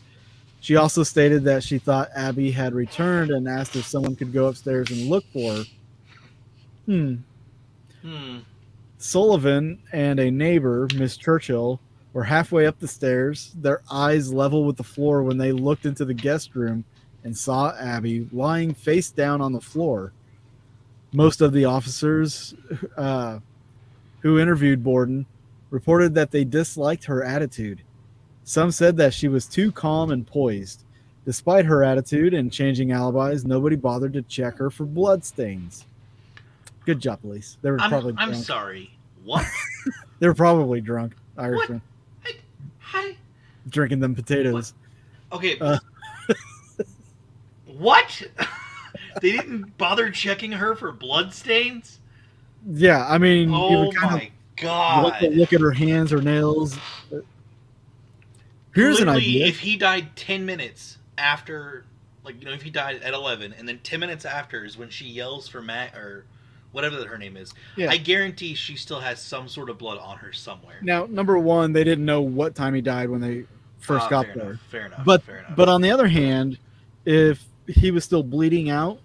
She also stated that she thought Abby had returned and asked if someone could go upstairs and look for her. Sullivan and a neighbor, Miss Churchill, were halfway up the stairs, their eyes level with the floor when they looked into the guest room and saw Abby lying face down on the floor. Most of the officers who interviewed Borden reported that they disliked her attitude. Some said that she was too calm and poised. Despite her attitude and changing alibis, nobody bothered to check her for blood stains. Good job, police. They were probably drunk. I'm sorry. What? They were probably drunk, Irishmen. How? Drinking them potatoes. What? Okay. What? They didn't bother checking her for blood stains? Yeah, I mean, you Oh would kind my god. of look at her hands, her nails. Here's an Literally, idea. if he died 10 minutes after, like, you know, if he died at 11, and then 10 minutes after is when she yells for Matt, or whatever her name is, Yeah. I guarantee she still has some sort of blood on her somewhere. Now, number one, they didn't know what time he died when they first got fair there. Enough, fair enough. But fair enough. but on the other hand, if he was still bleeding out,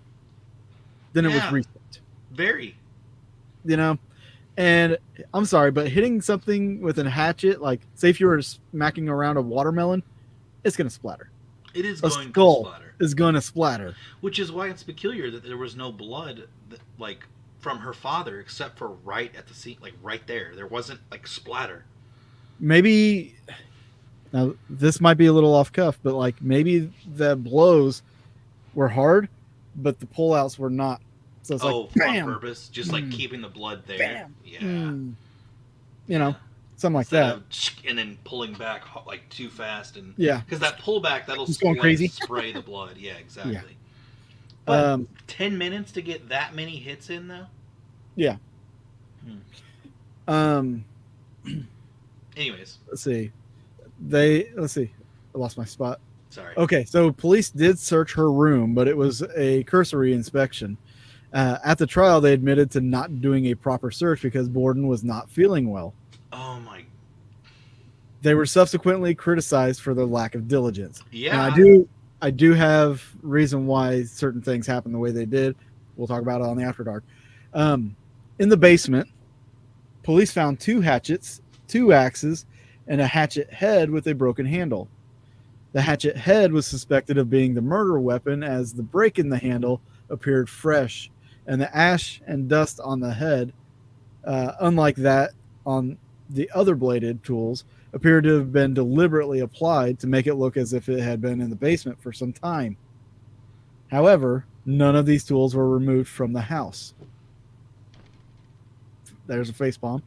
then it was Yeah. recent. Very. You know? And I'm sorry, but hitting something with a hatchet, like say if you were smacking around a watermelon, it's going to splatter. It is A going to skull splatter. is going to splatter. Which is why it's peculiar that there was no blood, like, from her father, except for right at the scene, like right there. There wasn't like splatter. Maybe now this might be a little off cuff, but like maybe the blows were hard, but the pullouts were not. So it's like bam, on purpose, just like keeping the blood there. bam, Yeah. you know, something like Instead that. of, and then pulling back like too fast, and Yeah, because that pullback that'll Just going crazy. spray the blood. Yeah, exactly. Yeah. But 10 minutes to get that many hits in, though. Yeah. Anyways, Let's see. I lost my spot. sorry. Okay, so police did search her room, but it was a cursory inspection. At the trial, they admitted to not doing a proper search because Borden was not feeling well. Oh my. They were subsequently criticized for their lack of diligence. Yeah. Now, I do have reason why certain things happened the way they did. We'll talk about it on the After Dark. In the basement, police found 2 hatchets, 2 axes, and a hatchet head with a broken handle. The hatchet head was suspected of being the murder weapon, as the break in the handle appeared fresh, and the ash and dust on the head, unlike that on the other bladed tools, appeared to have been deliberately applied to make it look as if it had been in the basement for some time. However, none of these tools were removed from the house. There's a facepalm.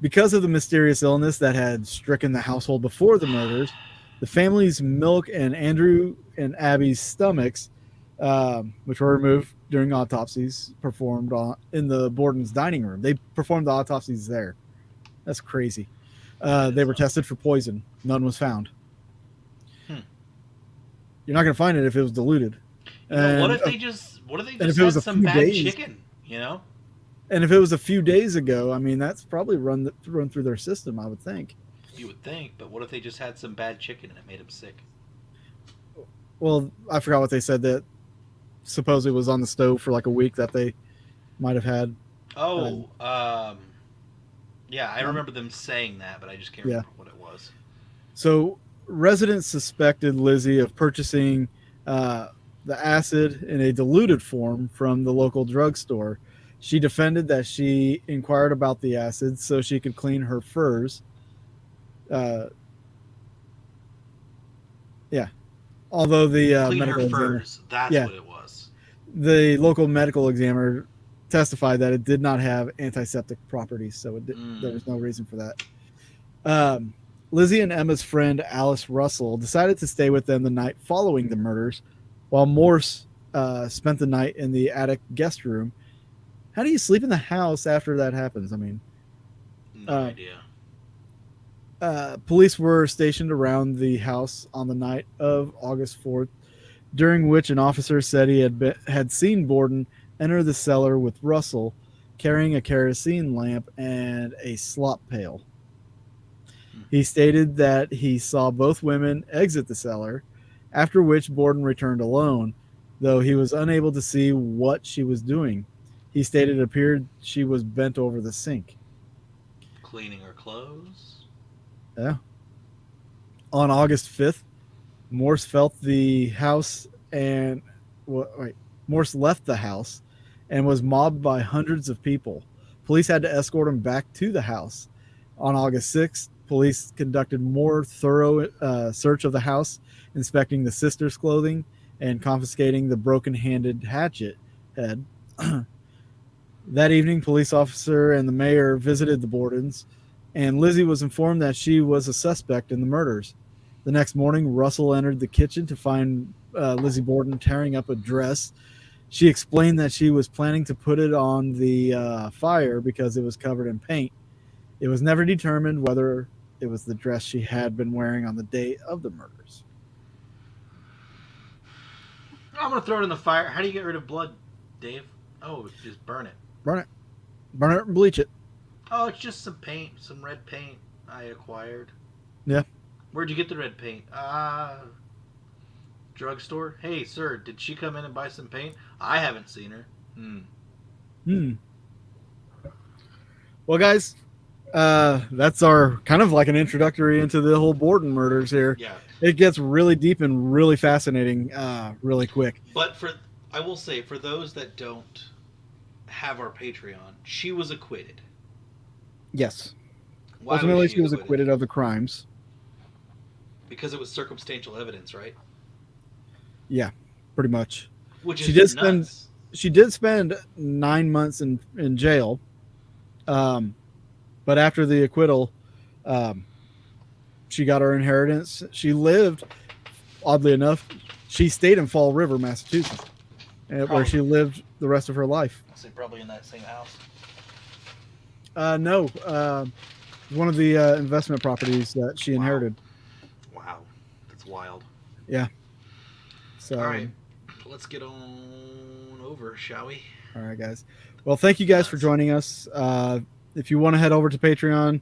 Because of the mysterious illness that had stricken the household before the murders, the family's milk and Andrew and Abby's stomachs, which were removed during autopsies performed in the Borden's dining room. They performed the autopsies there. That's crazy. They were tested for poison. None was found. You're not going to find it if it was diluted. What if they just if it was had a some few bad days- chicken? You know. And if it was a few days ago, I mean, that's probably run through their system, I would think. You would think, but what if they just had some bad chicken and it made them sick? Well, I forgot what they said, that supposedly was on the stove for like a week that they might have had. Oh, yeah, I remember them saying that, but I just can't remember what it was. So residents suspected Lizzie of purchasing the acid in a diluted form from the local drugstore. She defended that she inquired about the acid so she could clean her furs. Although the Clean medical her examiner, furs. That's what it was. the local medical examiner testified that it did not have antiseptic properties, so there was no reason for that. Lizzie and Emma's friend Alice Russell decided to stay with them the night following the murders, while Morse spent the night in the attic guest room. How do you sleep in the house after that happens? I mean, No idea. Police were stationed around the house on the night of August 4th, during which an officer said he had seen Borden enter the cellar with Russell, carrying a kerosene lamp and a slop pail. He stated that he saw both women exit the cellar, after which Borden returned alone, though he was unable to see what she was doing. He stated it appeared she was bent over the sink. Cleaning her clothes? Yeah. On August 5th, Morse felt the house and Morse left the house and was mobbed by hundreds of people. Police had to escort him back to the house. On August 6th, police conducted more thorough search of the house, inspecting the sister's clothing and confiscating the broken-handed hatchet head. That evening, police officer and the mayor visited the Bordens, and Lizzie was informed that she was a suspect in the murders. The next morning, Russell entered the kitchen to find Lizzie Borden tearing up a dress. She explained that she was planning to put it on the fire because it was covered in paint. It was never determined whether it was the dress she had been wearing on the day of the murders. I'm going to throw it in the fire. How do you get rid of blood, Dave? Oh, just burn it. Burn it. Burn it and bleach it. Oh, it's just some paint, some red paint I acquired. Yeah. Where'd you get the red paint? Drugstore? Hey, sir, did she come in and buy some paint? I haven't seen her. Well, guys, that's our kind of like an introductory into the whole Borden murders here. Yeah. It gets really deep and really fascinating really quick. But I will say, for those that don't have our Patreon, she was acquitted. Yes. Why Ultimately, she was acquitted of the crimes. Because it was circumstantial evidence, right? Yeah, pretty much. Which is she did spend 9 months in jail. But after the acquittal, she got her inheritance. She lived, oddly enough, she stayed in Fall River, Massachusetts, where she lived the rest of her life. So probably in that same house. No, one of the investment properties that she inherited. Wow, that's wild. Yeah. So, all right, let's get on over, shall we? All right, guys. Well, thank you guys for joining us. If you want to head over to Patreon,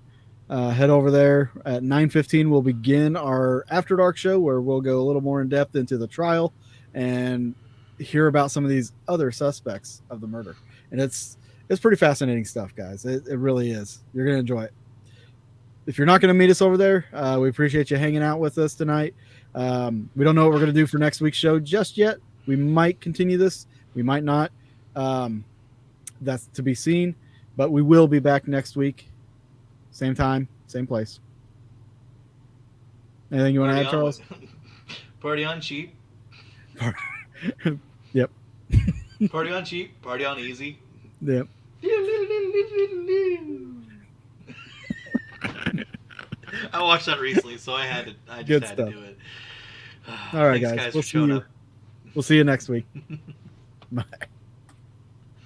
head over there at 9:15. We'll begin our After Dark show where we'll go a little more in depth into the trial and hear about some of these other suspects of the murder. And it's pretty fascinating stuff, guys. It really is. You're going to enjoy it. If you're not going to meet us over there, we appreciate you hanging out with us tonight. We don't know what we're going to do for next week's show just yet. We might continue this. We might not. That's to be seen. But we will be back next week. Same time, same place. Anything you want to add, Charles? Party on cheap. Yep. Party on cheap. Party on easy. Yep. I watched that recently, so I just had to do it. All right, Thanks, guys. We'll see you next week. Bye.